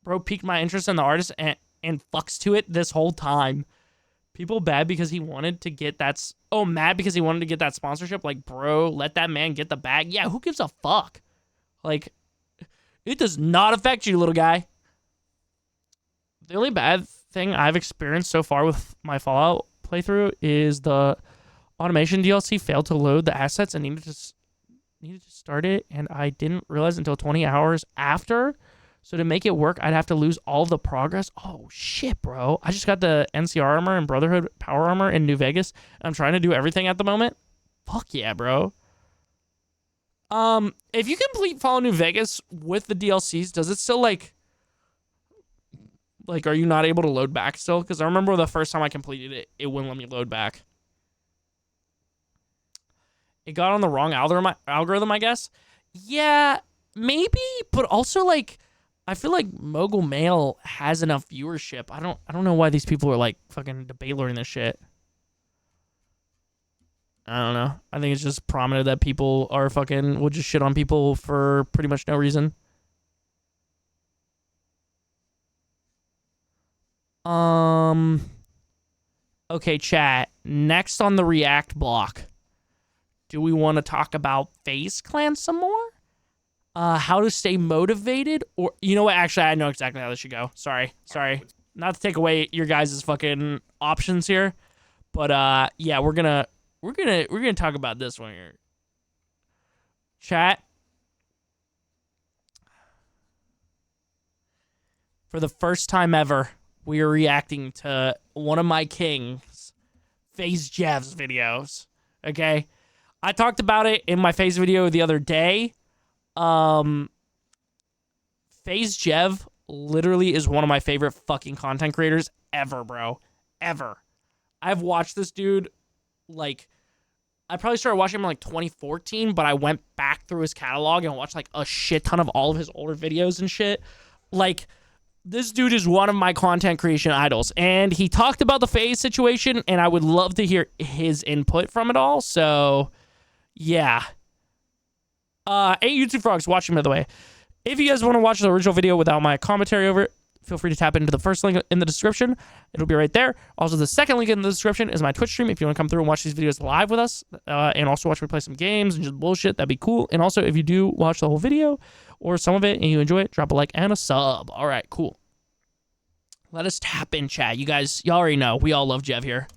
bro piqued my interest in the artist and fucks to it this whole time. People bad because he wanted to get that. Mad because he wanted to get that sponsorship. Like, bro, let that man get the bag. Yeah, who gives a fuck? Like, it does not affect you, little guy. The only bad thing I've experienced so far with my Fallout playthrough is the automation DLC failed to load the assets and needed to start it, and I didn't realize until 20 hours after. So to make it work, I'd have to lose all the progress. Oh, shit, bro. I just got the NCR armor and Brotherhood power armor in New Vegas. I'm trying to do everything at the moment. Fuck yeah, bro. If you complete Fallout New Vegas with the DLCs, does it still, like, are you not able to load back still? Because I remember the first time I completed it, it wouldn't let me load back. It got on the wrong algorithm, I guess. Yeah, maybe, but also, like, I feel like Mogul Mail has enough viewership. I don't know why these people are like fucking debating this shit. I don't know. I think it's just prominent that people are fucking will just shit on people for pretty much no reason. Okay, chat. Next on the React block, do we want to talk about FaZe Clan some more? How to stay motivated, or you know what? Actually, I know exactly how this should go. Sorry. Not to take away your guys' fucking options here, but yeah, we're gonna talk about this one here. Chat. For the first time ever, we are reacting to one of my kings, FaZe Jev's videos. Okay, I talked about it in my FaZe video the other day. FaZe Jev literally is one of my favorite fucking content creators ever, bro. Ever. I've watched this dude, like, I probably started watching him in, like, 2014, but I went back through his catalog and watched, like, a shit ton of all of his older videos and shit. Like, this dude is one of my content creation idols, and he talked about the FaZe situation, and I would love to hear his input from it all, so, yeah. Hey, YouTube Frogs, watching, by the way. If you guys want to watch the original video without my commentary over it, feel free to tap into the first link in the description. It'll be right there. Also, the second link in the description is my Twitch stream. If you want to come through and watch these videos live with us, and also watch me play some games and just bullshit, that'd be cool. And also, if you do watch the whole video or some of it and you enjoy it, drop a like and a sub. All right, cool. Let us tap in, chat. You guys, y'all already know. We all love Jev here.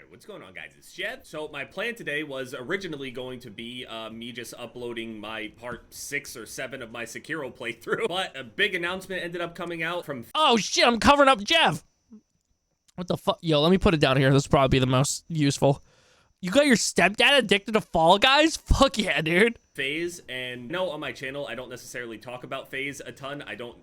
What's going on, guys? It's Jev. So my plan today was originally going to be me just uploading my part 6 or 7 of my Sekiro playthrough, but a big announcement ended up coming out from... Oh shit, I'm covering up Jev! What the fuck? Yo, let me put it down here. This will probably be the most useful. You got your stepdad addicted to Fall Guys? Fuck yeah, dude. FaZe, and no, on my channel, I don't necessarily talk about FaZe a ton. I don't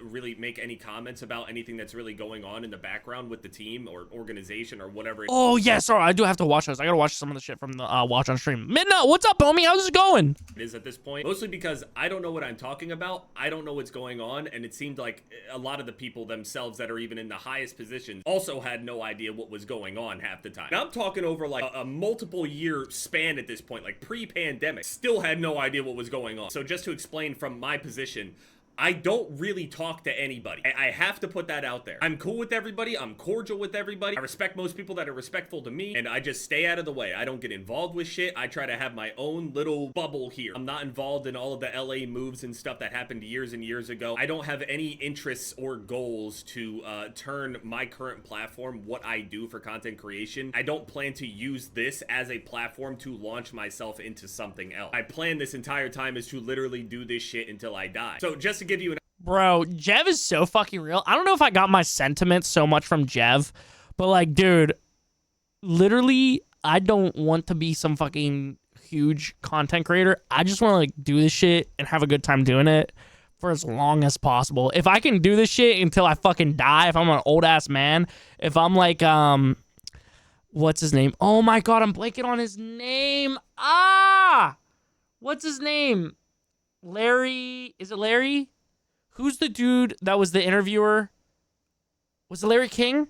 really make any comments about anything that's really going on in the background with the team or organization or whatever. Oh, yeah, sorry. I do have to watch those. I gotta watch some of the shit from the watch on stream. Midnight, what's up, homie? How's it going? It is at this point, mostly because I don't know what I'm talking about. I don't know what's going on, and it seemed like a lot of the people themselves that are even in the highest positions also had no idea what was going on half the time. And I'm talking over like a multiple year span at this point, like pre-pandemic, still had no idea what was going on. So just to explain from my position, I don't really talk to anybody. I have to put that out there. I'm cool with everybody. I'm cordial with everybody. I respect most people that are respectful to me, and I just stay out of the way. I don't get involved with shit. I try to have my own little bubble here. I'm not involved in all of the LA moves and stuff that happened years and years ago. I don't have any interests or goals to turn my current platform, what I do for content creation. I don't plan to use this as a platform to launch myself into something else. I plan this entire time is to literally do this shit until I die. So just to give you an... Bro, Jev is so fucking real. I don't know if I got my sentiments so much from Jev, but like, dude, literally, I don't want to be some fucking huge content creator. I just want to like do this shit and have a good time doing it for as long as possible. If I can do this shit until I fucking die, if I'm an old ass man, if I'm like, what's his name? Oh my God, I'm blanking on his name. What's his name? Larry, is it Larry? Who's the dude that was the interviewer? Was it Larry King?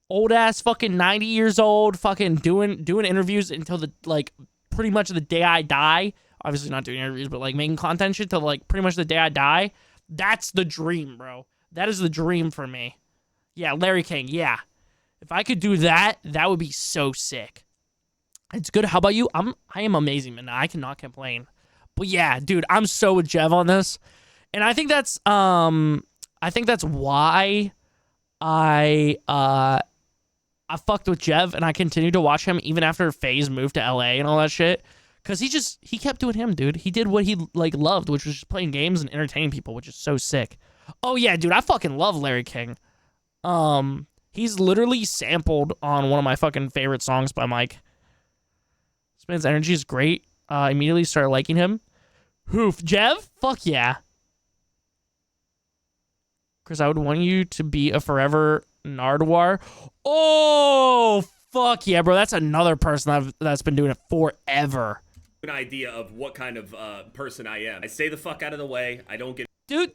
Old ass fucking 90 years old, fucking doing interviews until the, like, pretty much the day I die. Obviously not doing interviews, but like making content shit till like pretty much the day I die. That's the dream, bro. That is the dream for me. Yeah, Larry King, yeah. If I could do that, that would be so sick. It's good. How about you? I am amazing, man. I cannot complain. But yeah, dude, I'm so with Jev on this. And I think that's why I fucked with Jev and I continued to watch him even after FaZe moved to LA and all that shit. Cause he kept doing him, dude. He did what he like loved, which was just playing games and entertaining people, which is so sick. Oh yeah, dude, I fucking love Larry King. He's literally sampled on one of my fucking favorite songs by Mike. This man's energy is great. Immediately started liking him. Hoof, Jev? Fuck yeah. Chris, I would want you to be a forever Nardwar. Oh, fuck yeah, bro. That's another person that's been doing it forever. An idea of what kind of person I am. I stay the fuck out of the way. I don't get Dude.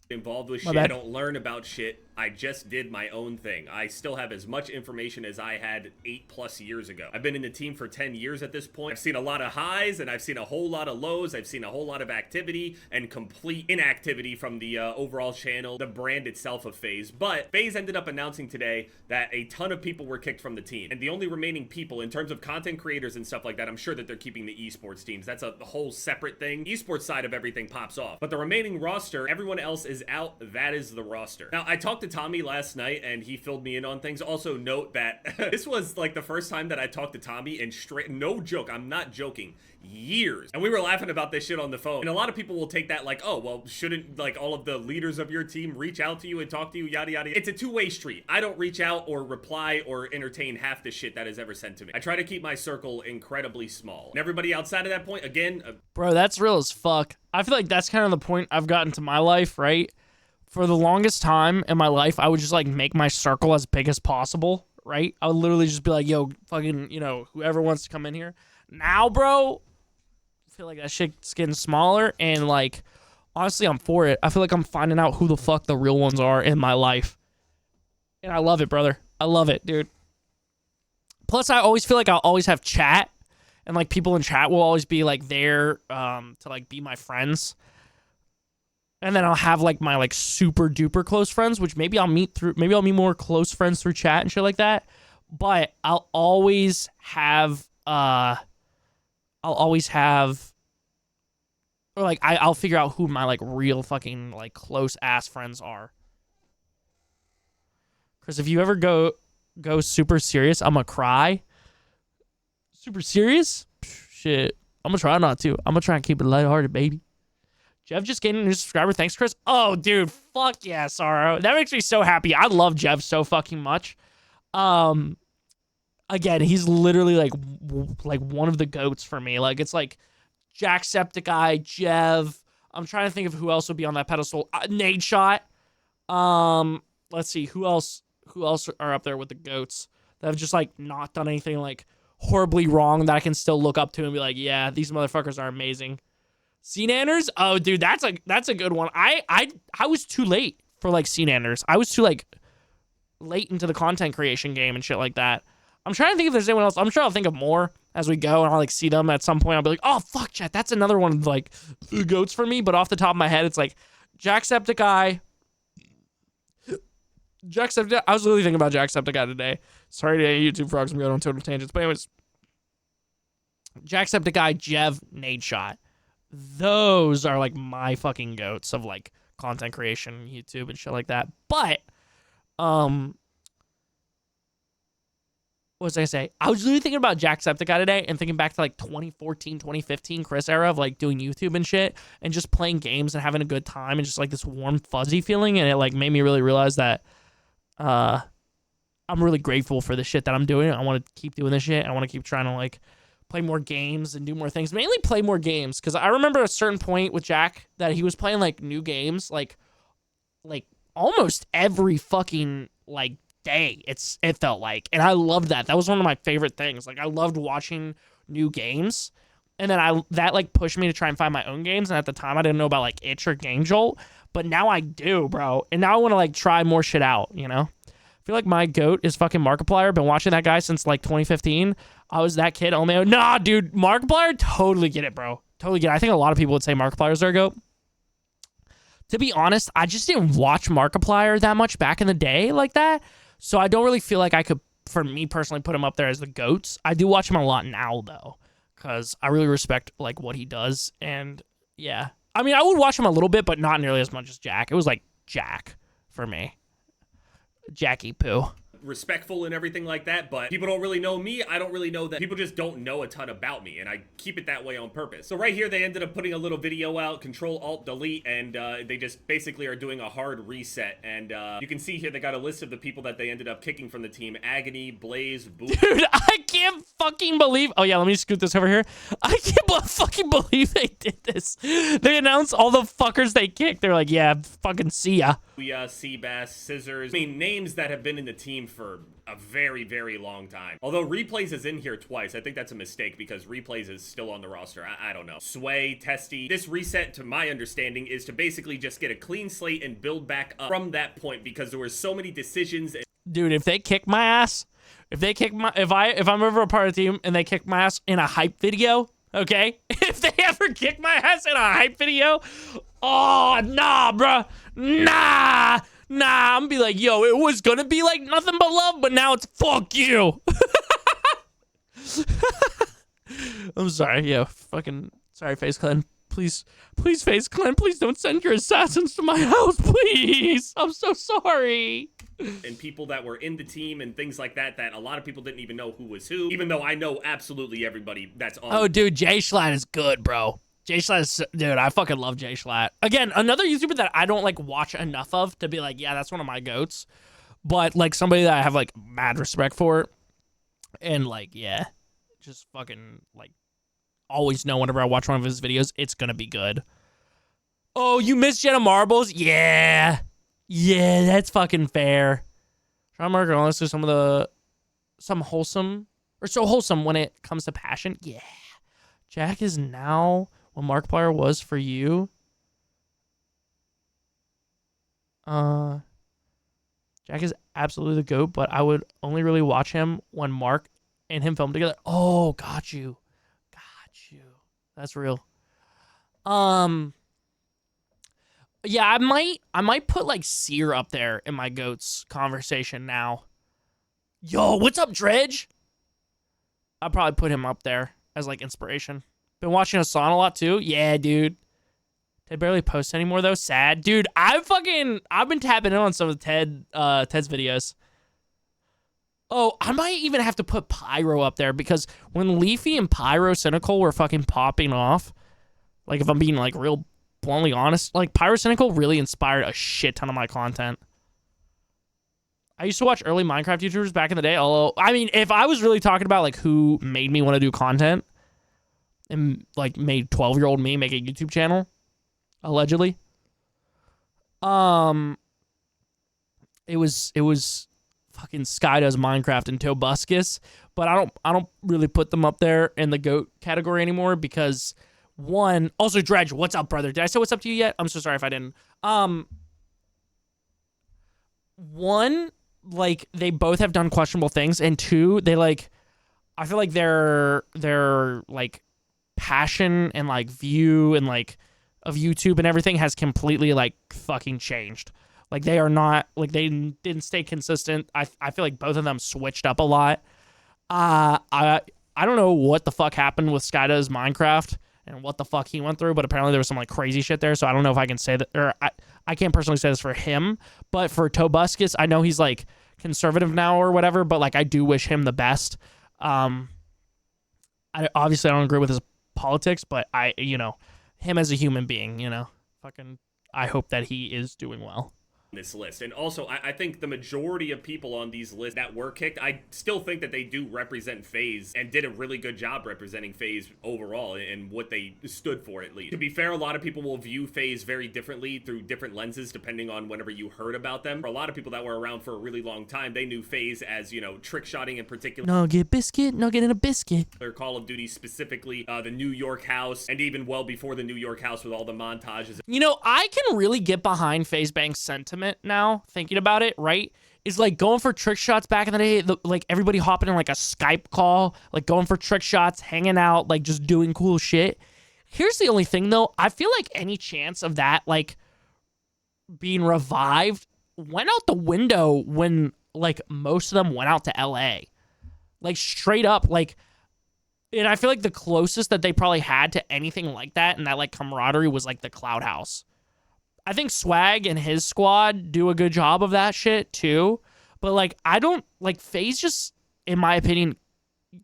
involved with My shit. bad. I don't learn about shit. I just did my own thing. I still have as much information as I had 8+ years ago. I've been in the team for 10 years at this point. I've seen a lot of highs and I've seen a whole lot of lows. I've seen a whole lot of activity and complete inactivity from the overall channel, the brand itself of FaZe. But FaZe ended up announcing today that a ton of people were kicked from the team. And the only remaining people in terms of content creators and stuff like that, I'm sure that they're keeping the esports teams. That's a whole separate thing. Esports side of everything pops off. But the remaining roster, everyone else is out. That is the roster. Now, I talked to Tommy last night and he filled me in on things. Also note that this was like the first time that I talked to Tommy in straight, no joke, I'm not joking, years. And we were laughing about this shit on the phone. And a lot of people will take that like, oh, well, shouldn't like all of the leaders of your team reach out to you and talk to you, yada, yada. It's a two-way street. I don't reach out or reply or entertain half the shit that is ever sent to me. I try to keep my circle incredibly small. And everybody outside of that point, again, Bro, that's real as fuck. I feel like that's kind of the point I've gotten to my life, right? For the longest time in my life, I would just like make my circle as big as possible, right? I would literally just be like, yo, fucking, whoever wants to come in here. Now, bro, I feel like that shit's getting smaller and like, honestly, I'm for it. I feel like I'm finding out who the fuck the real ones are in my life. And I love it, brother. I love it, dude. Plus, I always feel like I'll always have chat and like people in chat will always be like there to like be my friends. And then I'll have like my like super duper close friends, which maybe I'll meet more close friends through chat and shit like that. But I'll always have or like I'll figure out who my like real fucking like close ass friends are. Cause if you ever go super serious, I'm gonna cry. Super serious? Shit. I'm gonna try not to. I'm gonna try and keep it lighthearted, baby. Jeff just gained a new subscriber. Thanks, Chris. Oh, dude. Fuck yeah, Sorrow. That makes me so happy. I love Jeff so fucking much. Again, he's literally like one of the GOATs for me. Like, it's like Jacksepticeye, Jev. I'm trying to think of who else would be on that pedestal. Nade Shot. Let's see. Who else are up there with the GOATs that have just like not done anything like horribly wrong that I can still look up to and be like, yeah, these motherfuckers are amazing. Cnanners? Oh, dude, that's a good one. I was too late for like Cnanners. I was too like late into the content creation game and shit like that. I'm trying to think if there's anyone else. I'm sure I'll think of more as we go and I'll like see them at some point. I'll be like, oh fuck, chat, that's another one of like the GOATs for me. But off the top of my head, it's like Jacksepticeye. I was literally thinking about Jacksepticeye today. Sorry to YouTube frogs, I'm going on total tangents. But anyways, Jacksepticeye, Jev, Nade Shot. Those are like my fucking GOATs of like content creation, YouTube and shit like that. But what was I gonna say? I was really thinking about Jacksepticeye today and thinking back to like 2014, 2015 Chris era of like doing YouTube and shit and just playing games and having a good time and just like this warm fuzzy feeling, and it like made me really realize that I'm really grateful for the shit that I'm doing. I want to keep doing this shit. I want to keep trying to like play more games and do more things. Mainly play more games, because I remember at a certain point with Jack that he was playing like new games like almost every fucking like day. It felt like, and I loved that. That was one of my favorite things. Like I loved watching new games, and then that like pushed me to try and find my own games. And at the time I didn't know about like Itch or Game Jolt, but now I do, bro. And now I want to like try more shit out, you know? I feel like my GOAT is fucking Markiplier. Been watching that guy since like 2015. I was that kid. Oh man, nah, dude, Markiplier, totally get it, bro. Totally get it. I think a lot of people would say Markiplier's their GOAT. To be honest, I just didn't watch Markiplier that much back in the day like that. So I don't really feel like I could, for me personally, put him up there as the GOATs. I do watch him a lot now, though, because I really respect, like, what he does. And, yeah. I mean, I would watch him a little bit, but not nearly as much as Jack. It was, like, Jack for me. Jackie Poo. Respectful and everything like that, but people don't really know me. I don't really know that. People just don't know a ton about me, and I keep it that way on purpose. So right here, they ended up putting a little video out, Control-Alt-Delete, and they just basically are doing a hard reset. And you can see here they got a list of the people that they ended up kicking from the team. Agony, Blaze, Boot. Dude, I can't fucking believe... Oh, yeah, let me scoot this over here. I can't fucking believe they did this. They announced all the fuckers they kicked. They're like, yeah, fucking see ya. Seabass, Scissors. I mean, names that have been in the team for a very, very long time. Although Replays is in here twice. I think that's a mistake because Replays is still on the roster. I don't know. Sway, Testy. This reset, to my understanding, is to basically just get a clean slate and build back up from that point because there were so many decisions. Dude, if they kick my ass, if I'm ever a part of the team and they kick my ass in a hype video, okay? If they ever kick my ass in a hype video, oh, nah, bruh. Nah, I'm gonna be like, yo, it was gonna be like nothing but love, but now it's fuck you. I'm sorry, yo, fucking sorry, FaZe Clan. Please, FaZe Clan, please don't send your assassins to my house, please. I'm so sorry. And people that were in the team and things like that, that a lot of people didn't even know who was who, even though I know absolutely everybody that's on. Oh, dude, Jay Schlatt is good, bro. Jay Schlatt is, dude, I fucking love Jay Schlatt. Again, another YouTuber that I don't, like, watch enough of to be like, yeah, that's one of my GOATs. But, like, somebody that I have, like, mad respect for. And, like, yeah, just fucking, like, always know whenever I watch one of his videos, it's gonna be good. Oh, you missed Jenna Marbles? Yeah. Yeah, that's fucking fair. Sean Marker, let's do some wholesome, or so wholesome when it comes to passion. Yeah. Jack is now what Markiplier was for you. Jack is absolutely the GOAT, but I would only really watch him when Mark and him film together. Oh, got you. That's real. Yeah, I might put like Seer up there in my GOATs conversation now. Yo, what's up, Dredge? I'll probably put him up there as like inspiration. Been watching Hassan a lot too. Yeah, dude. They barely post anymore though. Sad, dude. I've been tapping in on some of Ted's videos. Oh, I might even have to put Pyro up there because when Leafy and Pyro Cynical were fucking popping off, like if I'm being like real bluntly honest, like Pyro Cynical really inspired a shit ton of my content. I used to watch early Minecraft YouTubers back in the day, although, I mean, if I was really talking about like who made me want to do content and like made 12-year-old me make a YouTube channel, allegedly, it was fucking Skydoes Minecraft and Tobuscus, but I don't really put them up there in the GOAT category anymore because one, also Dredge, what's up, brother? Did I say what's up to you yet? I'm so sorry if I didn't. One, like they both have done questionable things, and two, they like, I feel like their like passion and like view and like of YouTube and everything has completely like fucking changed. Like they are not, like they didn't stay consistent. I feel like both of them switched up a lot. I don't know what the fuck happened with Skydoes Minecraft and what the fuck he went through, but apparently there was some like crazy shit there. So I don't know if I can say that, or I can't personally say this for him, but for Tobuscus, I know he's like conservative now or whatever, but like I do wish him the best. Obviously I don't agree with his politics, but him as a human being, fucking, I hope that he is doing well. This list. And also, I think the majority of people on these lists that were kicked, I still think that they do represent FaZe and did a really good job representing FaZe overall and what they stood for, at least. To be fair, a lot of people will view FaZe very differently through different lenses depending on whenever you heard about them. For a lot of people that were around for a really long time, they knew FaZe as, trick shotting in particular. Nugget biscuit, nugget in a biscuit. Or Call of Duty specifically, the New York house, and even well before the New York house with all the montages. I can really get behind FaZe Bank's sentiment now, thinking about it, right? Is like going for trick shots back in the day, like everybody hopping in like a Skype call, like going for trick shots, hanging out, like just doing cool shit. Here's the only thing though, I feel like any chance of that like being revived went out the window when like most of them went out to LA. Like straight up, like, and I feel like the closest that they probably had to anything like that and that like camaraderie was like the Cloud House. I think Swag and his squad do a good job of that shit too. But like, I don't like FaZe just, in my opinion,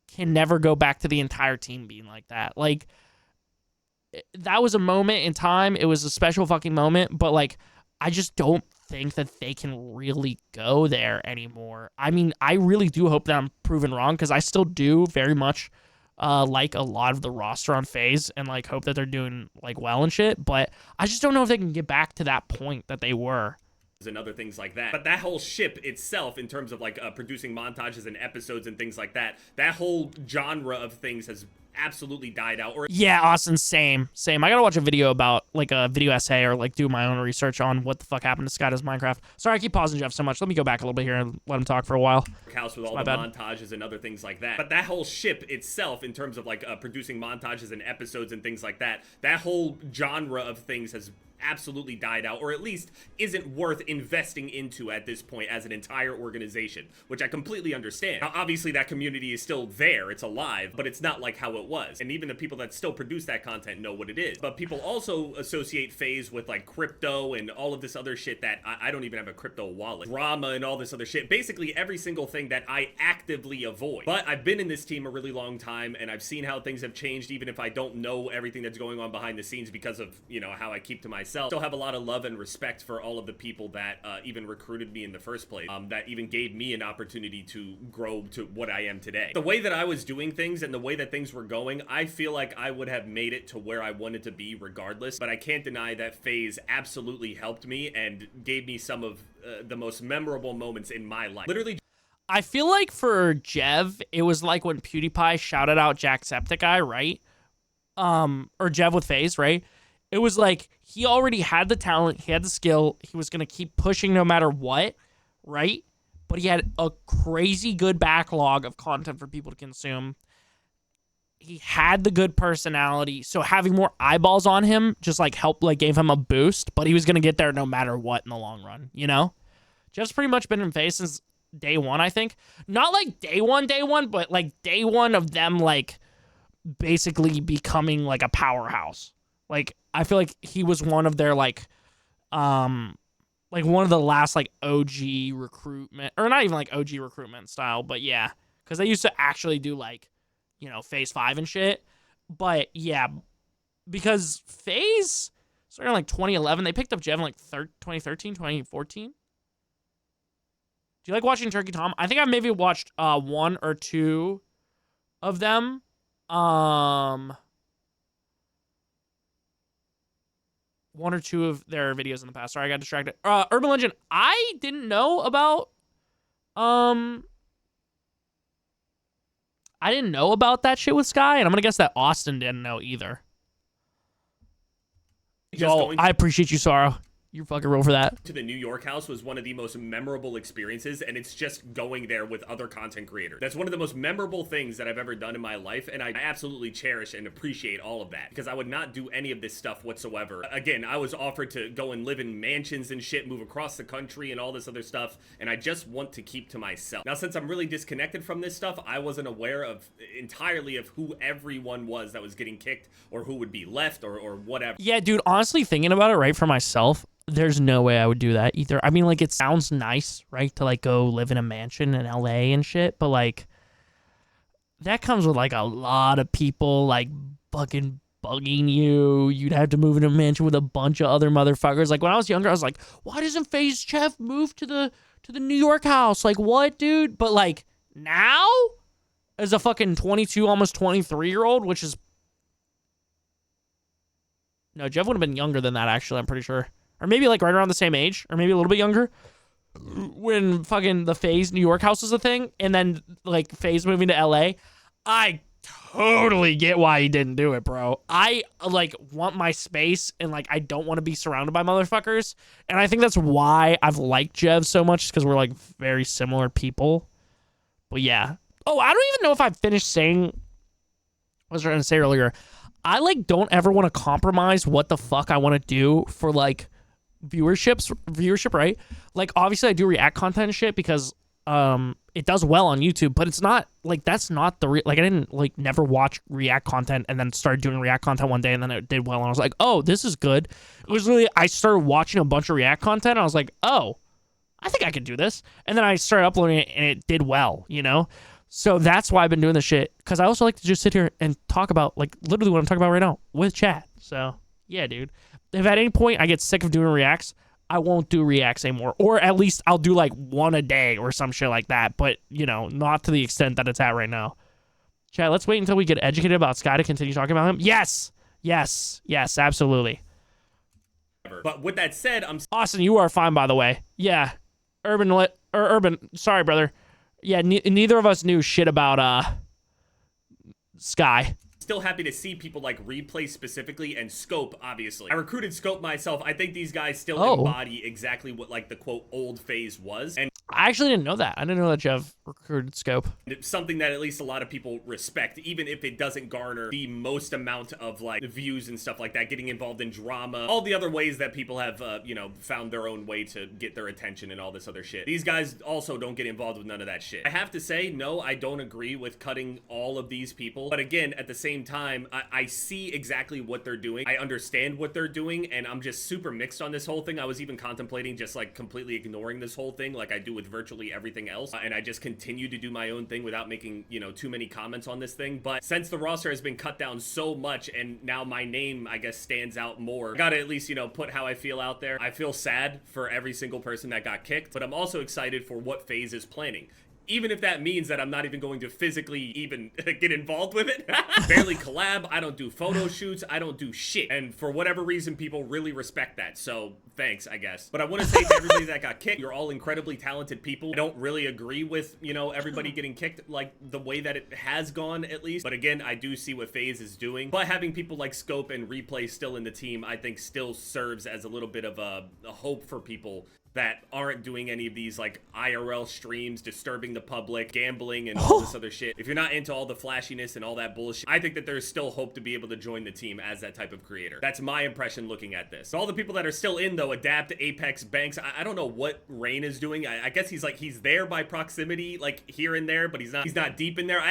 can never go back to the entire team being like that. Like, that was a moment in time. It was a special fucking moment. But like, I just don't think that they can really go there anymore. I mean, I really do hope that I'm proven wrong because I still do very much like a lot of the roster on FaZe and like hope that they're doing like well and shit, but I just don't know if they can get back to that point that they were. And other things like that. But that whole ship itself, in terms of like producing montages and episodes and things like that, that whole genre of things has absolutely died out. Or yeah, Austin, same. I gotta watch a video about like a video essay or like do my own research on what the fuck happened to Sky Does Minecraft. Sorry, I keep pausing Jeff so much. Let me go back a little bit here and let him talk for a while. House with all the montages and other things like that. But that whole ship itself, in terms of like producing montages and episodes and things like that, that whole genre of things has absolutely died out, or at least isn't worth investing into at this point as an entire organization, which I completely understand. Now, obviously that community is still there, it's alive, but it's not like how it was. And even the people that still produce that content know what it is. But people also associate FaZe with like crypto and all of this other shit that I don't even have a crypto wallet. Drama and all this other shit. Basically every single thing that I actively avoid. But I've been in this team a really long time and I've seen how things have changed, even if I don't know everything that's going on behind the scenes because of, you know, how I keep to myself. Still have a lot of love and respect for all of the people that even recruited me in the first place, that even gave me an opportunity to grow to what I am today. The way that I was doing things and the way that things were going, I feel like I would have made it to where I wanted to be regardless, but I can't deny that FaZe absolutely helped me and gave me some of the most memorable moments in my life. Literally, I feel like for Jev, it was like when PewDiePie shouted out Jacksepticeye, right? Or Jev with FaZe, right? It was like he already had the talent, he had the skill, he was going to keep pushing no matter what, right? But he had a crazy good backlog of content for people to consume. He had the good personality, so having more eyeballs on him just like helped, like gave him a boost, but he was going to get there no matter what in the long run, you know? Jeff's pretty much been in FaZe since day one, I think. Not like day one, but like day one of them like basically becoming like a powerhouse. Like, I feel like he was one of their, like one of the last, like, OG recruitment, or not even, like, OG recruitment style, but yeah, because they used to actually do, like, you know, Phase 5 and shit, but yeah, because FaZe started in, like, 2011, they picked up Jev in, like, 2013, 2014. Do you like watching Turkey Tom? I think I maybe watched one or two of them, one or two of their videos in the past. Sorry, I got distracted. Urban Legend, I didn't know about that shit with Sky, and I'm gonna guess that Austin didn't know either. Yo, I appreciate you, Sorrow. You're fucking real for that. To the New York house was one of the most memorable experiences, and it's just going there with other content creators. That's one of the most memorable things that I've ever done in my life, and I absolutely cherish and appreciate all of that, because I would not do any of this stuff whatsoever. Again, I was offered to go and live in mansions and shit, move across the country and all this other stuff, and I just want to keep to myself. Now, since I'm really disconnected from this stuff, I wasn't aware of entirely of who everyone was that was getting kicked, or who would be left, or whatever. Yeah, dude, honestly, thinking about it, right, for myself, there's no way I would do that either. I mean, like, it sounds nice, right, to, like, go live in a mansion in LA and shit, but, like, that comes with, like, a lot of people, like, fucking bugging you. You'd have to move in a mansion with a bunch of other motherfuckers. Like, when I was younger, I was like, why doesn't FaZe Chef move to the New York house? Like, what, dude? But, like, now, as a fucking 22, almost 23-year-old, which is... No, Jeff would have been younger than that, actually, I'm pretty sure. Or maybe, like, right around the same age, or maybe a little bit younger, when fucking the FaZe New York house was a thing, and then, like, FaZe moving to LA. I totally get why he didn't do it, bro. I, like, want my space, and, like, I don't want to be surrounded by motherfuckers, and I think that's why I've liked Jev so much, because we're, like, very similar people. But, yeah. Oh, I don't even know if I finished saying what I was trying to say earlier. I, like, don't ever want to compromise what the fuck I want to do for, like, viewership, right? Like obviously I do react content and shit because it does well on YouTube, but it's not like that's not the like I didn't like never watch react content and then started doing react content one day and then it did well and I was like, oh, this is good. It was really I started watching a bunch of react content and I was like, oh, I think I could do this, and then I started uploading it and it did well, you know. So that's why I've been doing this shit, because I also like to just sit here and talk about like literally what I'm talking about right now with chat. So yeah, dude. If at any point I get sick of doing reacts, I won't do reacts anymore. Or at least I'll do like one a day or some shit like that. But, you know, not to the extent that it's at right now. Chat, let's wait until we get educated about Sky to continue talking about him. Yes. Yes. Yes, absolutely. But with that said, Austin, you are fine, by the way. Yeah. Urban, sorry, brother. Yeah, neither of us knew shit about Sky. still happy to see people like Replay specifically and Scope, obviously. I recruited Scope myself. I think these guys still embody exactly what like the quote old FaZe was. And I actually didn't know that. I didn't know that Jeff recruited Scope. It's something that at least a lot of people respect, even if it doesn't garner the most amount of like views and stuff like that, getting involved in drama, all the other ways that people have, you know, found their own way to get their attention and all this other shit. These guys also don't get involved with none of that shit. I have to say, no, I don't agree with cutting all of these people. But again, at the same time, I see exactly what they're doing. I understand what they're doing, and I'm just super mixed on this whole thing. I was even contemplating just like completely ignoring this whole thing like I do with virtually everything else, and I just continue to do my own thing without making, you know, too many comments on this thing. But since the roster has been cut down so much and now my name, I guess, stands out more, I gotta at least, you know, put how I feel out there. I feel sad for every single person that got kicked, but I'm also excited for what FaZe is planning. Even if that means that I'm not even going to physically even get involved with it. Barely collab, I don't do photo shoots, I don't do shit. And for whatever reason, people really respect that. So thanks, I guess. But I want to say to everybody that got kicked, you're all incredibly talented people. I don't really agree with, you know, everybody getting kicked like the way that it has gone, at least. But again, I do see what FaZe is doing. But having people like Scope and Replay still in the team, I think still serves as a little bit of a hope for people that aren't doing any of these like IRL streams, disturbing the public, gambling, and all this other shit. If you're not into all the flashiness and all that bullshit, I think that there's still hope to be able to join the team as that type of creator. That's my impression looking at this. All the people that are still in though, Adapt, Apex, Banks, I don't know what Rain is doing. I guess he's there by proximity, like here and there, but he's not deep in there.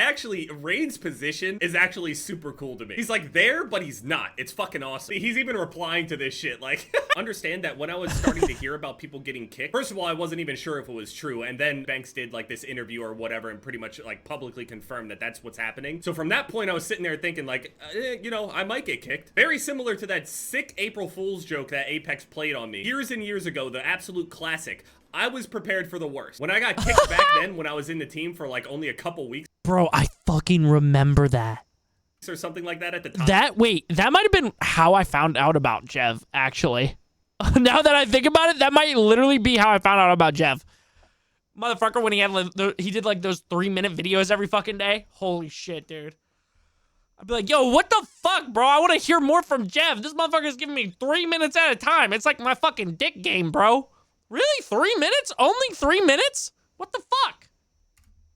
Rain's position is actually super cool to me. He's like there, but he's not. It's fucking awesome. He's even replying to this shit. Like, understand that when I was starting to hear about people getting kicked, first of all, I wasn't even sure if it was true, and then Banks did like this interview or whatever and pretty much like publicly confirmed that that's what's happening. So from that point, I was sitting there thinking like, you know, I might get kicked. Very similar to that sick April Fool's joke that Apex played on me years and years ago, the absolute classic. I was prepared for the worst. When I got kicked back then, when I was in the team for like only a couple weeks. Bro, I fucking remember that. Or something like that at the time. That might have been how I found out about Jev, actually. Now that I think about it, that might literally be how I found out about Jev. Motherfucker, when he did like those 3-minute videos every fucking day. Holy shit, dude. I'd be like, yo, what the fuck, bro? I want to hear more from Jev. This motherfucker's giving me 3 minutes at a time. It's like my fucking dick game, bro. Really? 3 minutes? Only 3 minutes? What the fuck?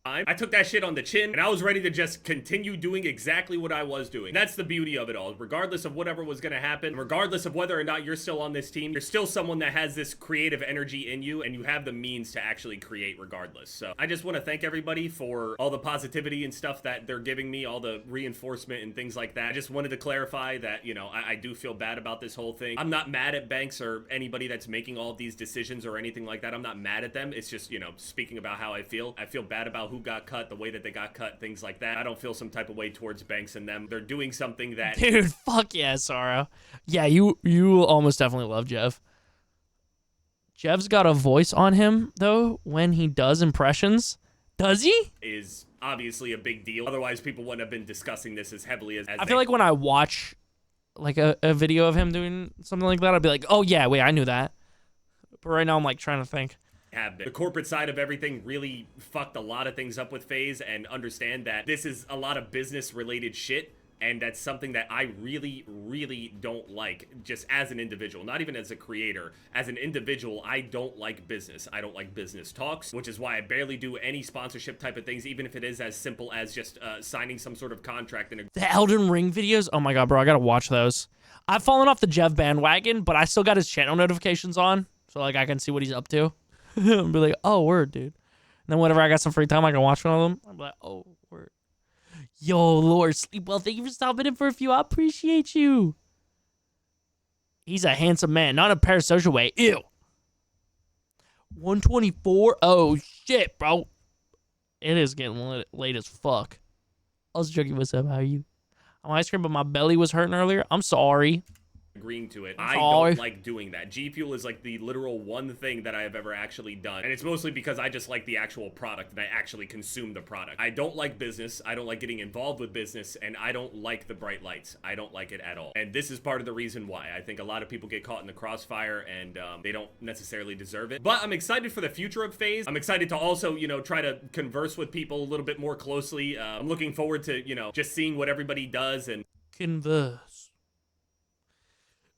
I took that shit on the chin, and I was ready to just continue doing exactly what I was doing. That's the beauty of it all. Regardless of whatever was gonna happen, regardless of whether or not you're still on this team, you're still someone that has this creative energy in you, and you have the means to actually create regardless. So I just want to thank everybody for all the positivity and stuff that they're giving me, all the reinforcement and things like that. I just wanted to clarify that, you know, I do feel bad about this whole thing. I'm not mad at Banks or anybody that's making all of these decisions or anything like that. I'm not mad at them. It's just, you know, speaking about how I feel bad about who got cut, the way that they got cut, things like that. I don't feel some type of way towards Banks and them. They're doing something that... Dude, fuck yeah, Saro. Yeah, you almost definitely love Jev. Jev's got a voice on him, though, when he does impressions. Does he? Is obviously a big deal. Otherwise, people wouldn't have been discussing this as heavily as I feel like when I watch like a video of him doing something like that, I'd be like, oh yeah, wait, I knew that. But right now I'm like trying to think. Have been. The corporate side of everything really fucked a lot of things up with FaZe, and understand that this is a lot of business related shit, and that's something that I really, really don't like just as an individual, not even as a creator. As an individual, I don't like business. I don't like business talks, which is why I barely do any sponsorship type of things, even if it is as simple as just signing some sort of contract. The Elden Ring videos? Oh my god, bro, I gotta watch those. I've fallen off the Jev bandwagon, but I still got his channel notifications on, so like I can see what he's up to. I'll be like, oh, word, dude. And then whenever I got some free time, I can watch one of them. I'm like, oh, word. Yo, Lord, sleep well. Thank you for stopping in for a few. I appreciate you. He's a handsome man, not in a parasocial way. Ew. 124? Oh, shit, bro. It is getting late as fuck. I was joking myself. How are you? I'm ice cream, but my belly was hurting earlier. I'm sorry. Agreeing to it. I don't like doing that. G Fuel is like the literal one thing that I have ever actually done. And it's mostly because I just like the actual product and I actually consume the product. I don't like business. I don't like getting involved with business, and I don't like the bright lights. I don't like it at all. And this is part of the reason why. I think a lot of people get caught in the crossfire and they don't necessarily deserve it. But I'm excited for the future of FaZe. I'm excited to also, you know, try to converse with people a little bit more closely. I'm looking forward to, you know, just seeing what everybody does and converse.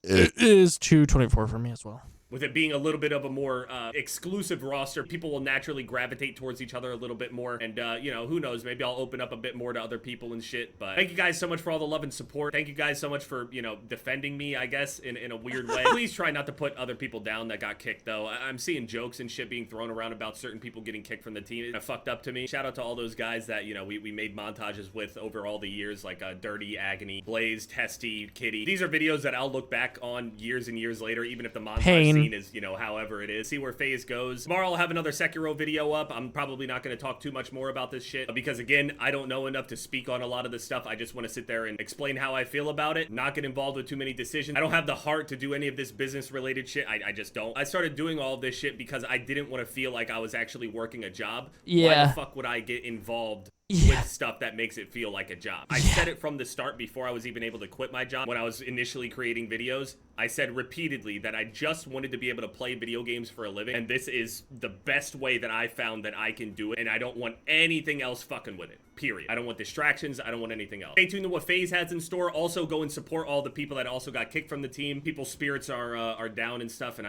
It is 224 for me as well. With it being a little bit of a more exclusive roster, people will naturally gravitate towards each other a little bit more. And, you know, who knows? Maybe I'll open up a bit more to other people and shit. But thank you guys so much for all the love and support. Thank you guys so much for, you know, defending me, I guess, in a weird way. Please try not to put other people down that got kicked, though. I'm seeing jokes and shit being thrown around about certain people getting kicked from the team. It fucked up to me. Shout out to all those guys that, you know, we made montages with over all the years, like Dirty, Agony, Blaze, Testy, Kitty. These are videos that I'll look back on years and years later, even if the montage scene is, you know, however it is. See where FaZe goes. Tomorrow I'll have another Sekiro video up. I'm probably not going to talk too much more about this shit because, again, I don't know enough to speak on a lot of this stuff. I just want to sit there and explain how I feel about it, not get involved with too many decisions. I don't have the heart to do any of this business related shit. I just don't. I started doing all of this shit because I didn't want to feel like I was actually working a job. Yeah. Why the fuck would I get involved with stuff that makes it feel like a job? I said it from the start before I was even able to quit my job. When I was initially creating videos, I said repeatedly that I just wanted to be able to play video games for a living, and this is the best way that I found that I can do it, and I don't want anything else fucking with it, period. I don't want distractions. I don't want anything else. Stay tuned to what FaZe has in store. Also go and support all the people that also got kicked from the team. People's spirits are down and stuff, and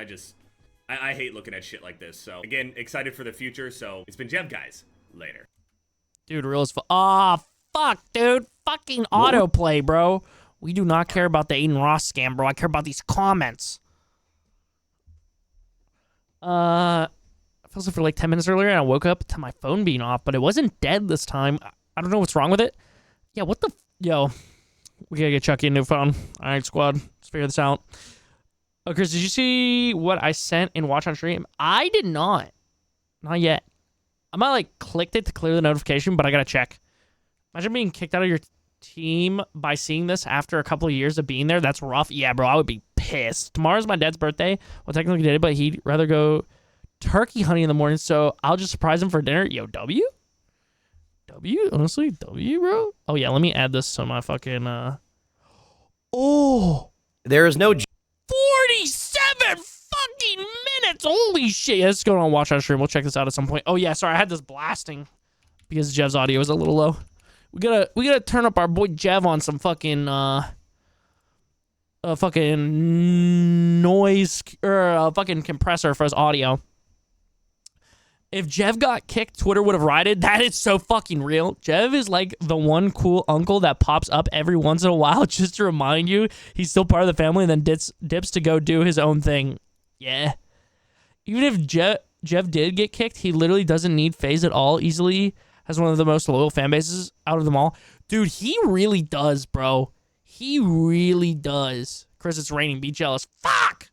I hate looking at shit like this. So again, excited for the future. So it's been Jev, guys. Later. Dude, real as fuck. Ah, fuck, dude. Fucking autoplay, bro. We do not care about the Aiden Ross scam, bro. I care about these comments. I fell asleep for like 10 minutes earlier, and I woke up to my phone being off, but it wasn't dead this time. I don't know what's wrong with it. Yeah, what the... Yo, we gotta get Chucky a new phone. All right, squad. Let's figure this out. Oh, Chris, did you see what I sent in Watch on Stream? I did not. Not yet. I might like clicked it to clear the notification, but I gotta check. Imagine being kicked out of your team by seeing this after a couple of years of being there. That's rough. Yeah, bro, I would be pissed. Tomorrow's my dad's birthday. Well, technically did it, but he'd rather go turkey hunting in the morning, so I'll just surprise him for dinner. Yo, W? W? Honestly, W, bro? Oh, yeah, let me add this to my fucking, Oh! There is no... 47 fucking minutes! Holy shit! Yeah, this is going on Watch on Stream. We'll check this out at some point. Oh, yeah, sorry, I had this blasting because Jev's audio is a little low. We gotta turn up our boy Jev on some fucking fucking noise or a fucking compressor for his audio. If Jev got kicked, Twitter would have rioted. That is so fucking real. Jev is like the one cool uncle that pops up every once in a while just to remind you he's still part of the family and then dips to go do his own thing. Yeah. Even if Jev did get kicked, he literally doesn't need FaZe at all. Easily has one of the most loyal fan bases out of them all. Dude, he really does, bro. He really does. Chris, it's raining. Be jealous. Fuck!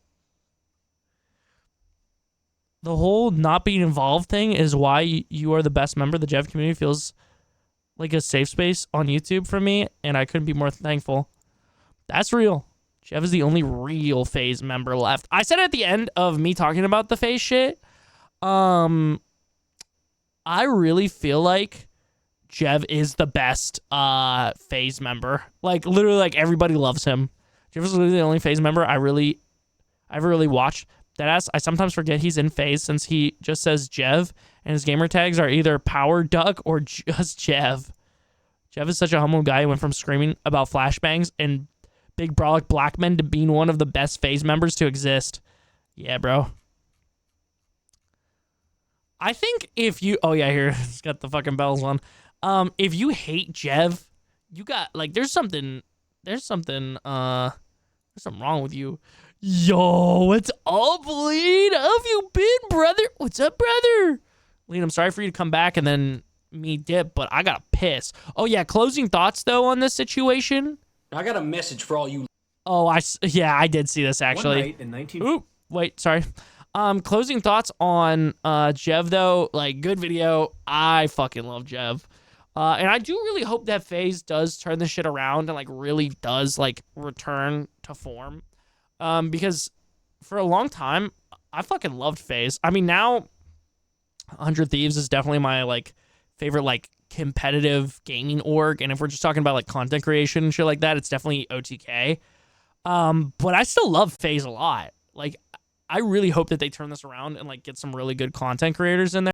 The whole not being involved thing is why you are the best member. The Jev community feels like a safe space on YouTube for me, and I couldn't be more thankful. That's real. Jev is the only real FaZe member left. I said at the end of me talking about the FaZe shit, I really feel like Jev is the best FaZe member. Like, literally, like, everybody loves him. Jev is literally the only FaZe member I ever really watched. Deadass, I sometimes forget he's in FaZe since he just says Jev, and his gamer tags are either Power Duck or just Jev. Jev is such a humble guy. He went from screaming about flashbangs and big brolic black men to being one of the best FaZe members to exist. Yeah, bro. I think if you... Oh, yeah, here. It's got the fucking bells on. If you hate Jev, you got... Like, there's something There's something wrong with you. Yo, what's up, Lean? How have you been, brother? What's up, brother? Lean, I'm sorry for you to come back and then me dip, but I gotta piss. Oh, yeah, closing thoughts, though, on this situation? I got a message for all you. Oh, I did see this, actually. One night in 19... Oop, wait, sorry. Closing thoughts on Jev, though. Like, good video. I fucking love Jev. And I do really hope that FaZe does turn this shit around and, like, really does, like, return to form. Because for a long time, I fucking loved FaZe. I mean, now 100 Thieves is definitely my, like, favorite, like, competitive gaming org. And if we're just talking about, like, content creation and shit like that, it's definitely OTK. But I still love FaZe a lot. Like, I really hope that they turn this around and, like, get some really good content creators in there.